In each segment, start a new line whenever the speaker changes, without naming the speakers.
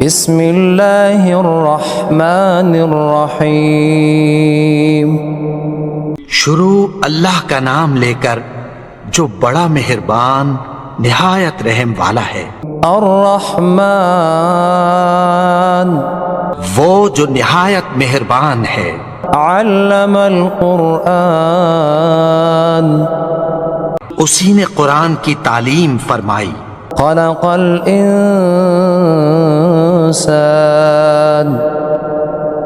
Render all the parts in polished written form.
بسم اللہ الرحمن الرحیم
شروع اللہ کا نام لے کر جو بڑا مہربان نہایت رحم والا ہے۔
الرحمن
وہ جو نہایت مہربان ہے۔
علم القرآن
اسی نے قرآن کی تعلیم فرمائی۔
خلق الانسان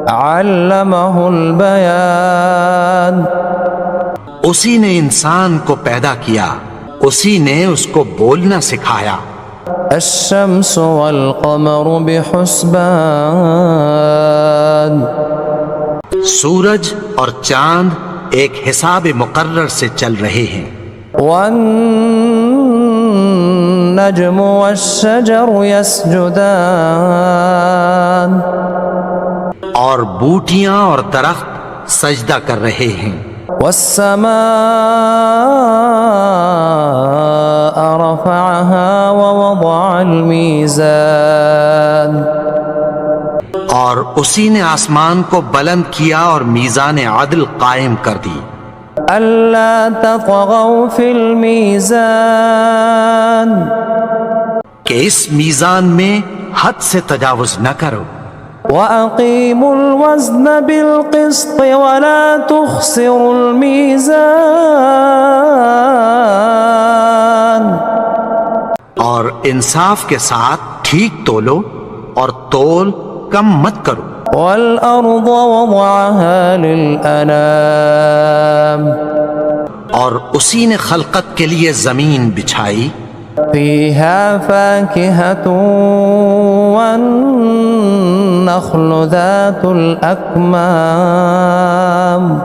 علمہ البیان
اسی نے انسان کو پیدا کیا، اسی نے اس کو بولنا سکھایا۔
الشمس والقمر بحسبان
سورج اور چاند ایک حساب مقرر سے چل رہے ہیں۔
والنجم والشجر يسجدان
اور بوٹیاں اور درخت سجدہ کر رہے ہیں۔
والسماء رفعها ووضع الميزان
اور اسی نے آسمان کو بلند کیا اور میزان عدل قائم کر دی۔
ألا تطغوا في الميزان
کہ اس میزان میں حد سے تجاوز نہ کرو۔
وأقيموا الوزن بالقسط ولا تخسروا الميزان
اور انصاف کے ساتھ ٹھیک تولو اور تول کم مت کرو۔
والأرض وضعها للأنام
اور اسی نے خلقت کے لیے زمین بچھائی۔
فيها فاكهة والنخل ذات الأكمام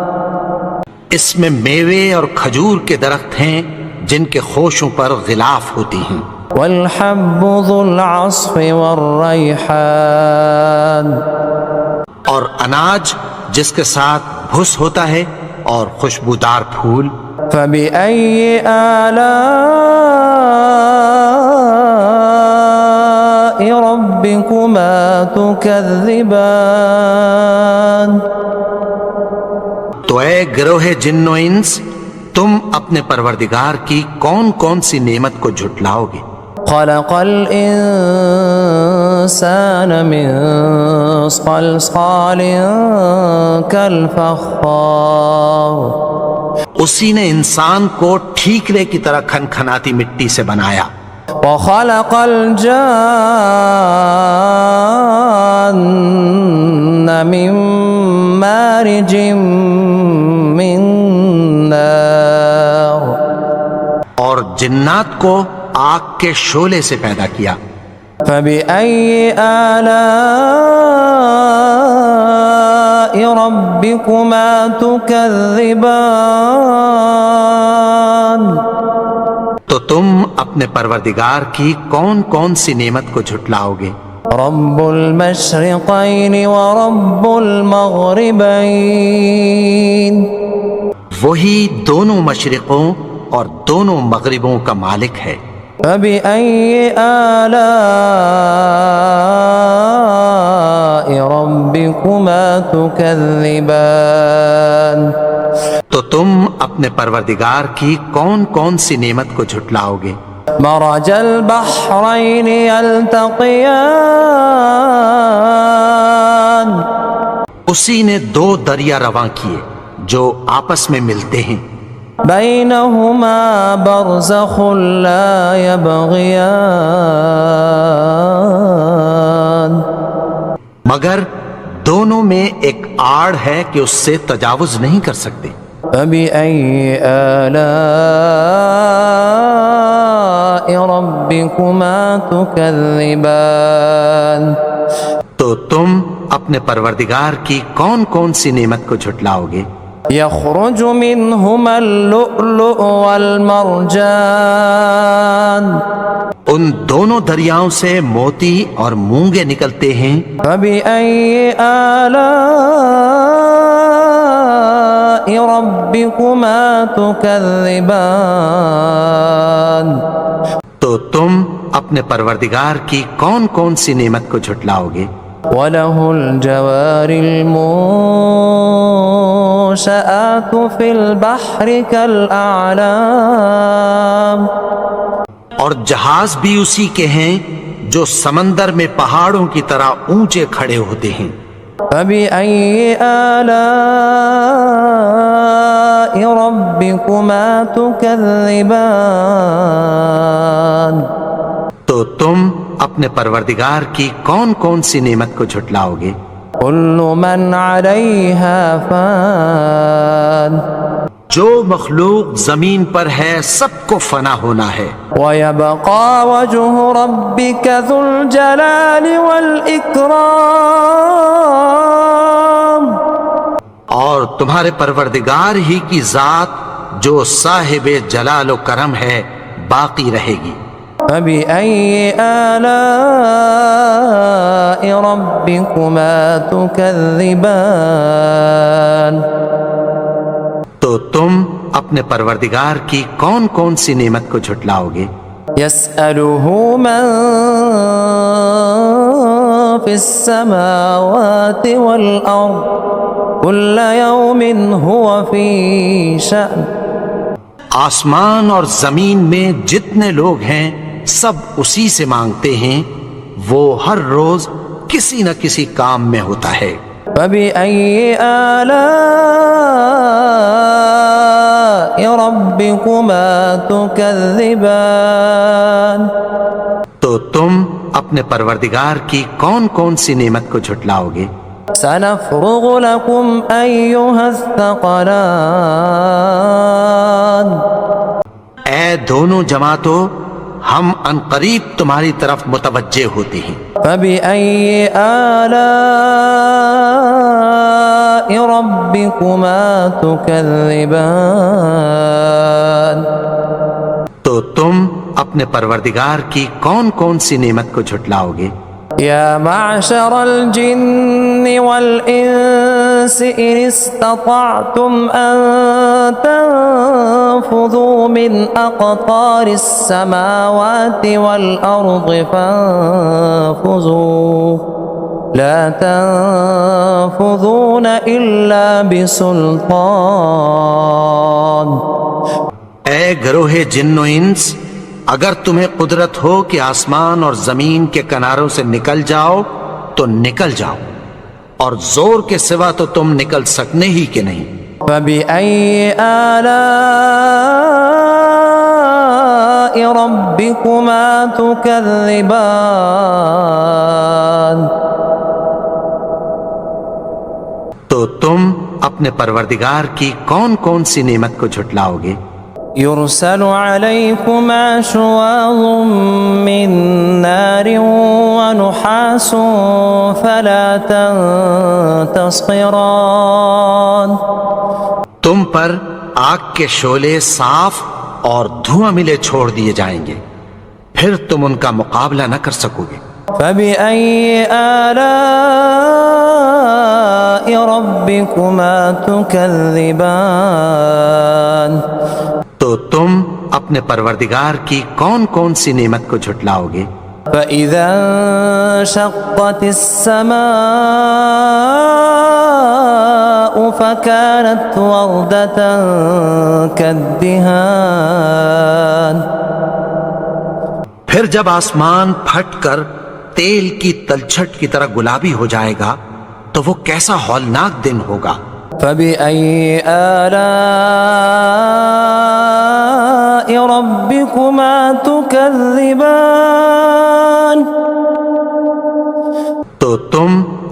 اس میں میوے اور کھجور کے درخت ہیں جن کے خوشوں پر غلاف ہوتی ہیں۔
والحب ذو العصف والريحان
اور اناج جس کے ساتھ بھس ہوتا ہے اور خوشبودار پھول۔
فبأي آلاء ربكما تكذبان
تو اے گروہ جن و انس، تم اپنے پروردگار کی کون کون سی نعمت کو جھٹلاؤ گے؟
خلق الإنسان من صلصال كالفخار
اسی نے انسان کو ٹھیکرے کی طرح کھنکھناتی مٹی سے بنایا۔
وخلق الجان من مارج من نار
اور جنات کو آگ کے شعلے سے پیدا کیا۔
فبأي آلاء ربكما تكذبان
تو تم اپنے پروردگار کی کون کون سی نعمت کو جھٹلاؤ گے؟
رب المشرقين ورب المغربين
وہی دونوں مشرقوں اور دونوں مغربوں کا مالک ہے۔
فبأي آلاء ربكما تكذبان
تو تم اپنے پروردگار کی کون کون سی نعمت کو جھٹلاؤ گے؟
مرج البحرين يلتقيان
اسی نے دو دریا رواں کیے جو آپس میں ملتے ہیں۔
بينهما برزخ لا يبغيان
مگر دونوں میں ایک آڑ ہے کہ اس سے تجاوز نہیں کر سکتے۔
فبأي آلاء ربكما تكذبان
تو تم اپنے پروردگار کی کون کون سی نعمت کو جھٹلاؤ گے؟
يخرج منهما اللؤلؤ والمرجان
ان دونوں دریاؤں سے موتی اور مونگے نکلتے ہیں۔
فبأي آلاء ربكما تكذبان
تو تم اپنے پروردگار کی کون کون سی نعمت کو جھٹلاؤ گے؟
وَلَهُ الْجَوَارِ الْمُنشَآتُ فِي الْبَحْرِ كَالْأَعْلَامِ،
اور جہاز بھی اسی کے ہیں جو سمندر میں پہاڑوں کی طرح اونچے کھڑے ہوتے ہیں۔
فَبِأَيِّ آلَاءِ رَبِّكُمَا تُكَذِّبَانِ،
تو تم اپنے پروردگار کی کون کون سی نعمت کو جھٹلاؤ گے؟
كُلُّ مَنْ عَلَيْهَا فَانٍ،
جو مخلوق زمین پر ہے سب کو فنا ہونا ہے،
وَيَبْقَى وَجْهُ رَبِّكَ ذُو الْجَلَالِ وَالْإِكْرَامِ،
اور تمہارے پروردگار ہی کی ذات جو صاحب جلال و کرم ہے باقی رہے گی۔
فَبِأَيِّ آلَاءِ رَبِّكُمَا تُكَذِّبَانِ،
تو تم اپنے پروردگار کی کون کون سی نعمت کو جھٹلاؤ گے؟
يَسْأَلُهُ مَن فِي السَّمَاوَاتِ وَالْأَرْضِ كُلَّ يَوْمٍ هُوَ فِي شَأْنٍ،
آسمان اور زمین میں جتنے لوگ ہیں سب اسی سے مانگتے ہیں، وہ ہر روز کسی نہ کسی کام میں ہوتا ہے۔
فَبِأَيِّ آلَاءِ رَبِّكُمَا تُكَذِّبَانِ،
تو تم اپنے پروردگار کی کون کون سی نعمت کو جھٹلاؤ گے؟
سَنَفْرُغُ لَكُمْ أَيُّهَ الثَّقَلَانِ،
اے دونوں جماعتوں، ہم عنقریب تمہاری طرف متوجہ ہوتے ہیں۔
فَبِأَيِّ آلَاءِ رَبِّكُمَا تُكَذِّبَانِ،
تو تم اپنے پروردگار کی کون کون سی نعمت کو جھٹلاؤ گے؟
يا معشر الجن والإنس إن استطعتم أن تنفذوا من أقطار السماوات والأرض فانفذوا لا تنفذون إلا بسلطان۔
اے گروہ جن و انس، اگر تمہیں قدرت ہو کہ آسمان اور زمین کے کناروں سے نکل جاؤ تو نکل جاؤ، اور زور کے سوا تو تم نکل سکنے ہی کہ نہیں۔
فَبِأَيِّ آلَاءِ رَبِّكُمَا تُكَذِّبَانِ،
تو تم اپنے پروردگار کی کون کون سی نعمت کو جھٹلاؤ گے؟
يرسل عليكما شواظ من نار ونحاس فلا تنتصران،
تم پر آگ کے شعلے صاف اور دھواں ملے چھوڑ دیے جائیں گے، پھر تم ان کا مقابلہ نہ کر سکو گے۔
فَبِأَيِّ آلَاءِ رَبِّكُمَا تُكَذِّبَانِ،
تو تم اپنے پروردگار کی کون کون سی نعمت کو جھٹلاؤ گے؟
فَإِذَا انشَقَّتِ السَّمَاءُ فَكَانَتْ وَرْدَةً كَالدِّهَانِ،
پھر جب آسمان پھٹ کر تیل کی تلچھٹ کی طرح گلابی ہو جائے گا تو وہ کیسا ہولناک دن ہوگا۔
فَبِأَيِّ آلَاءِ رَبِّكُمَا تُكَذِّبَانِ،
تو تم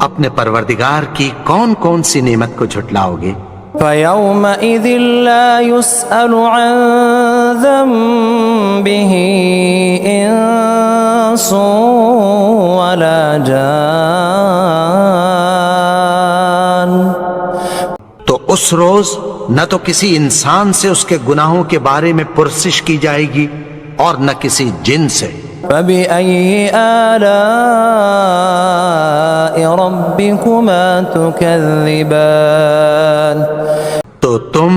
اپنے پروردگار کی کون کون سی نعمت کو جھٹلاؤ گے؟
فَيَوْمَئِذٍ لَا يُسْأَلُ عَنْ ذَنبِهِ إِنسٌ وَلَا جَانٌ،
تو اس روز نہ تو کسی انسان سے اس کے گناہوں کے بارے میں پرسش کی جائے گی اور نہ کسی جن سے۔
فَبِأَيِّ آلَاءِ رَبِّكُمَا تُكَذِّبَانِ،
تو تم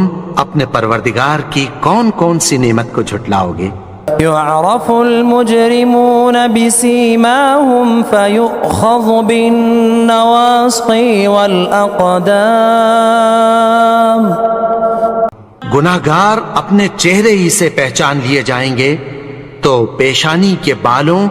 اپنے پروردگار کی کون کون سی نعمت کو جھٹلاؤ گے؟
يعرف المجرمون بسيماهم فيؤخذ بالنواصي والأقدام
گناہگار اپنے چہرے ہی سے پہچان لیے جائیں گے تو پیشانی کے بالوں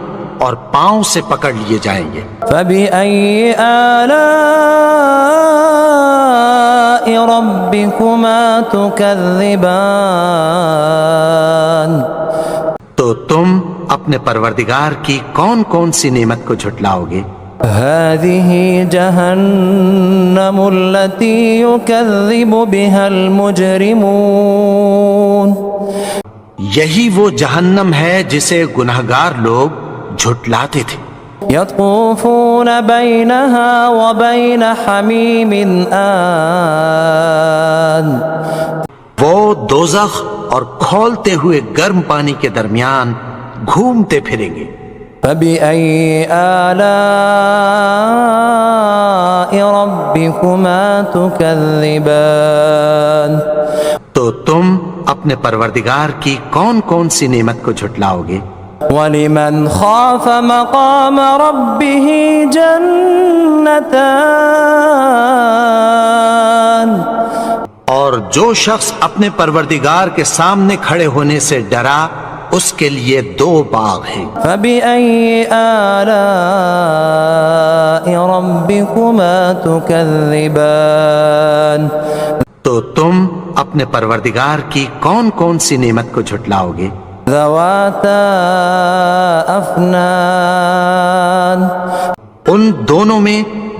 اور پاؤں سے پکڑ لیے جائیں گے۔
فبأي آلاء ربكما تكذبان
تو تم اپنے پروردگار کی کون کون سی نعمت کو جھٹلاؤ گے؟
هذه جهنم التي يكذب بها المجرمون
یہی وہ جہنم ہے جسے گناہگار لوگ جھٹلاتے تھے۔
يطوفون بينها وبين حميم آن
وہ دوزخ اور کھولتے ہوئے گرم پانی کے درمیان گھومتے پھریں گے۔
فبأي آلاء ربكما تكذبان تو
تم اپنے پروردگار کی کون کون سی نعمت کو جھٹلاؤ گے؟
وَلِمَنْ خَافَ مَقَامَ رَبِّهِ جَنَّتَانِ
اور جو شخص اپنے پروردگار کے سامنے کھڑے ہونے سے ڈرا اس کے لیے 2 باغ ہیں۔
فَبِأَيِّ آلَاءِ رَبِّكُمَا تُكَذِّبَانِ
تو تم اپنے پروردگار کی کون کون سی نعمت کو جھٹلاؤ گے؟
ذَوَاتَا أَفْنَانٍ
ان دونوں میں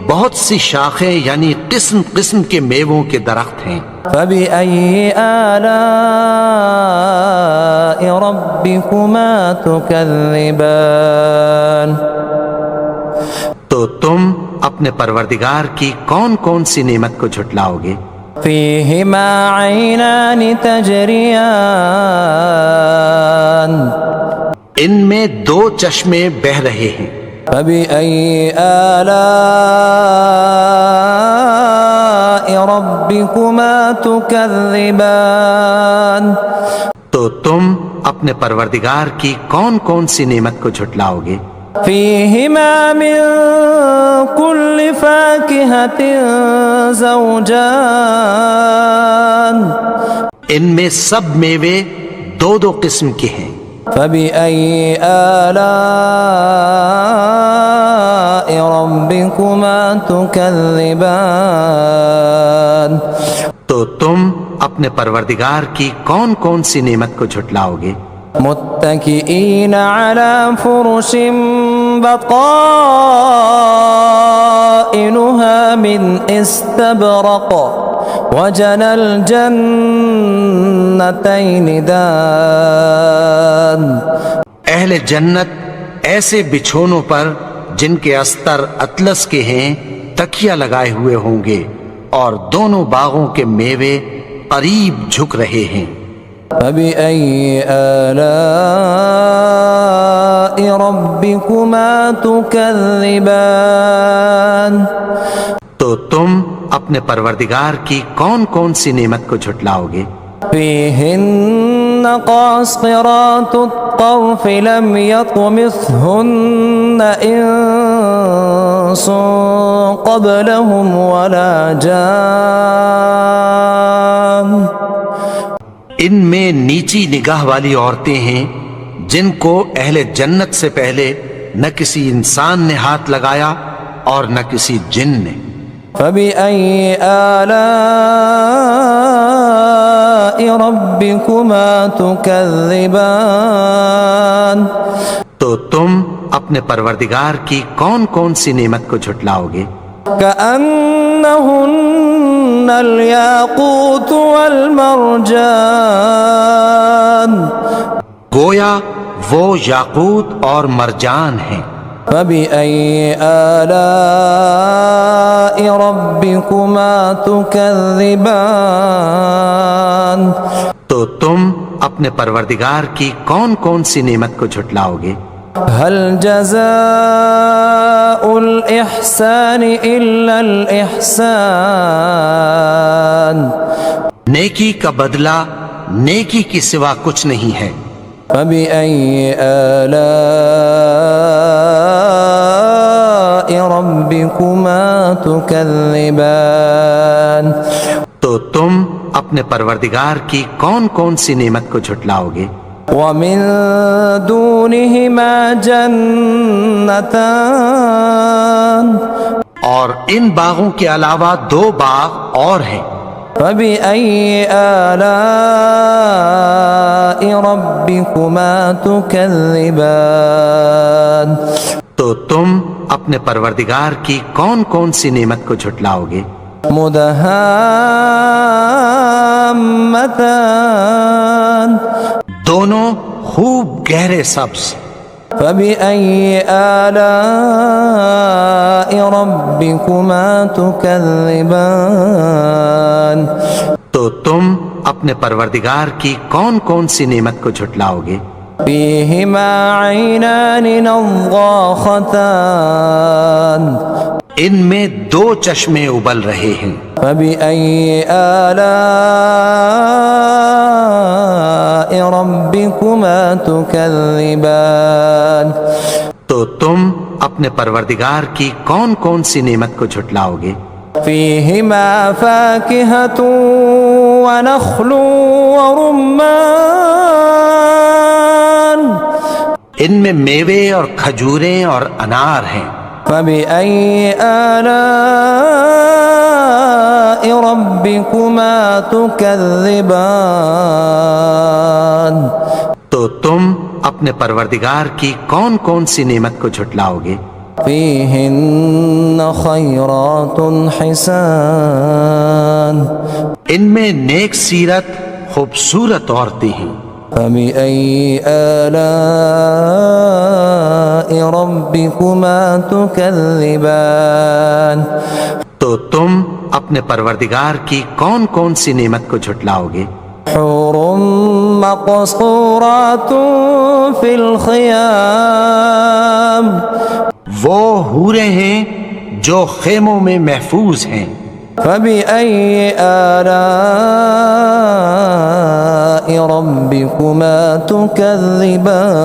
بہت سی شاخیں یعنی قسم قسم کے میووں کے درخت ہیں۔
فَبِأَيِّ آلَاءِ رَبِّكُمَا تُكَذِّبَانِ
تو تم اپنے پروردگار کی کون کون سی نعمت کو جھٹلاؤ گے؟
فِيهِمَا عَيْنَانِ تَجْرِيَانِ
ان میں 2 چشمے بہہ رہے ہیں۔
فَبِأَيِّ آلَاءِ رَبِّكُمَا تُكَذِّبَانِ
تو تم اپنے پروردگار کی کون کون سی نعمت کو جھٹلاؤ گے؟
فِيهِمَا مِن كُلِّ فَاكِهَةٍ زَوْجَانِ
ان میں سب میوے 2 قسم کے ہیں۔
فَبِأَيِّ آلَاءِ رَبِّكُمَا تُكَذِّبَانِ
تو تم اپنے پروردگار کی کون کون سی نعمت کو جھٹلاؤ گے؟
متكئين على فرش بطائنها من استبرق وجنى الجنتين دان
اہل جنت ایسے بچھونوں پر جن کے استر اطلس کے ہیں تکیہ لگائے ہوئے ہوں گے اور دونوں باغوں کے میوے قریب جھک رہے ہیں۔
فَبِأَيِّ آلَاءِ رَبِّكُمَا تُكَذِّبَانِ
تو تم اپنے پروردگار کی کون کون سی نعمت کو جھٹلاؤ گے؟
فِيهِنَّ قَاصِرَاتُ الطَّرْفِ لَمْ يَطْمِثْهُنَّ إِنسٌ قَبْلَهُمْ وَلَا جَانٌّ
ان میں نیچی نگاہ والی عورتیں ہیں جن کو اہل جنت سے پہلے نہ کسی انسان نے ہاتھ لگایا اور نہ کسی جن نے۔
فَبِأَيِّ آلَاءِ رَبِّكُمَا تُكَذِّبَانِ
تو تم اپنے پروردگار کی کون کون سی نعمت کو جھٹلاؤ گے؟
كأنهن الياقوت والمرجان
گویا وہ یاقوت اور مرجان ہیں۔
فَبِأَيِّ آلَاءِ رَبِّكُمَا تُكَذِّبَانِ
تو تم اپنے پروردگار کی کون کون سی نعمت کو جھٹلاؤ گے؟
هل جزاء الإحسان إلا الإحسان
نیکی کا بدلہ نیکی کی سوا کچھ نہیں ہے۔
فبأي آلاء ربكما تكذبان
تو تم اپنے پروردگار کی کون کون سی نعمت کو جھٹلاؤ گے؟
ومن دونهما جنتان
اور ان باغوں کے علاوہ 2 باغ اور ہیں۔
فبأي آلاء ربكما تكذبان
تو تم اپنے پروردگار کی کون کون سی نعمت کو جھٹلاؤ گے؟
مدہامتان
دونوں خوب گہرے سبز۔
فبأي آلاء ربكما تكذبان
تو تم اپنے پروردگار کی کون کون سی نعمت کو جھٹلاؤ گے؟
فيهما عينان نضاختان
ان میں 2 چشمے ابل رہے ہیں۔
فبأي آلاء ربكما تكذبان
تو تم اپنے پروردگار کی کون کون سی نعمت کو جھٹلاؤ گے؟
فيهما فاكهة ونخل ورمان
ان میں میوے اور کھجوریں اور انار ہیں۔
فبأي آلاء ربكما تكذبان
تو تم اپنے پروردگار کی کون کون سی نعمت کو جھٹلاؤ گے؟
فيهن خيرات حسان
ان میں نیک سیرت خوبصورت عورتیں ہیں۔
فبأي آلاء ربكما تكذبان
تو تم اپنے پروردگار کی کون کون سی نعمت کو جھٹلاؤ گے؟
حور مقصورات في الخيام
وہ حوریں ہیں جو خیموں میں محفوظ ہیں۔
فبأي آلاء ربكما تكذبان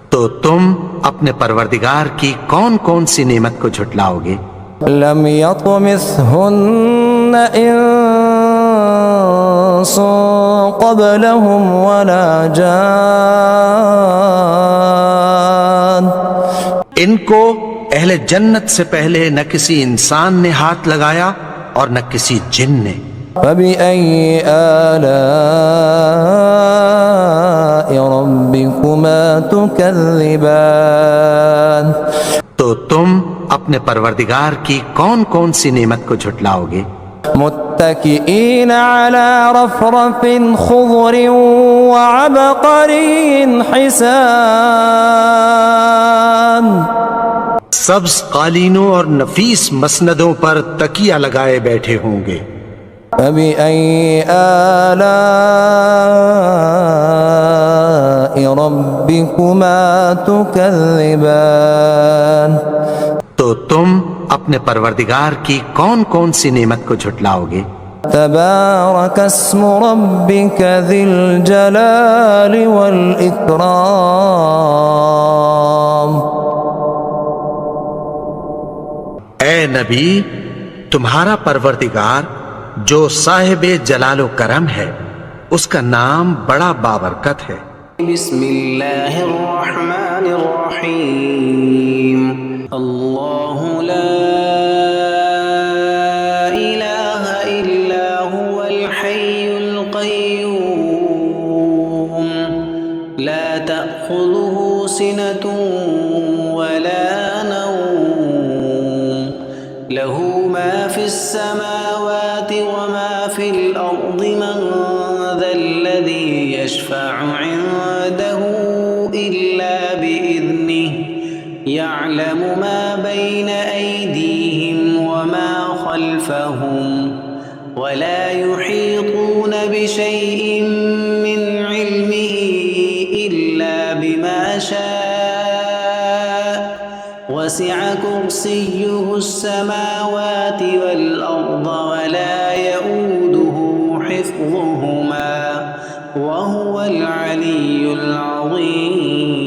تو تم اپنے پروردگار کی کون کون سی نعمت کو جھٹلاؤ گے؟
لم يطمثهن إنس قبلهم ولا جان
ان کو اہل جنت سے پہلے نہ کسی انسان نے ہاتھ لگایا اور نہ کسی جن نے۔
فبأي آلاء ربكما تكذبان
تو تم اپنے پروردگار کی کون کون سی نعمت کو جھٹلاؤ گے؟
متكئين على رفرف خضر وعبقري حسان
سبز قالینوں اور نفیس مسندوں پر تکیہ لگائے بیٹھے ہوں گے۔
فبأي آلاء ربكما تكذبان
تو تم اپنے پروردگار کی کون کون سی نعمت کو جھٹلاؤ گے؟
تبارك اسم ربك ذي الجلال والإكرام
اے نبی، تمہارا پروردگار جو صاحب جلال و کرم ہے، اس کا نام بڑا بابرکت ہے۔
بسم اللہ الرحمن الرحیم اللہ لا الہ الا هو الحی القیوم لا تأخذه سنة ولا نوم له ما في السماوات وما في الأرض من ذا الذي يشفع عنده إلا بإذنه يعلم ما بين أيديهم وما خلفهم ولا يحيطون بشيء من علمه إلا بما شاء وسع كرسيه السماوات والأرض ولا يؤوده حفظهما وهو العلي العظيم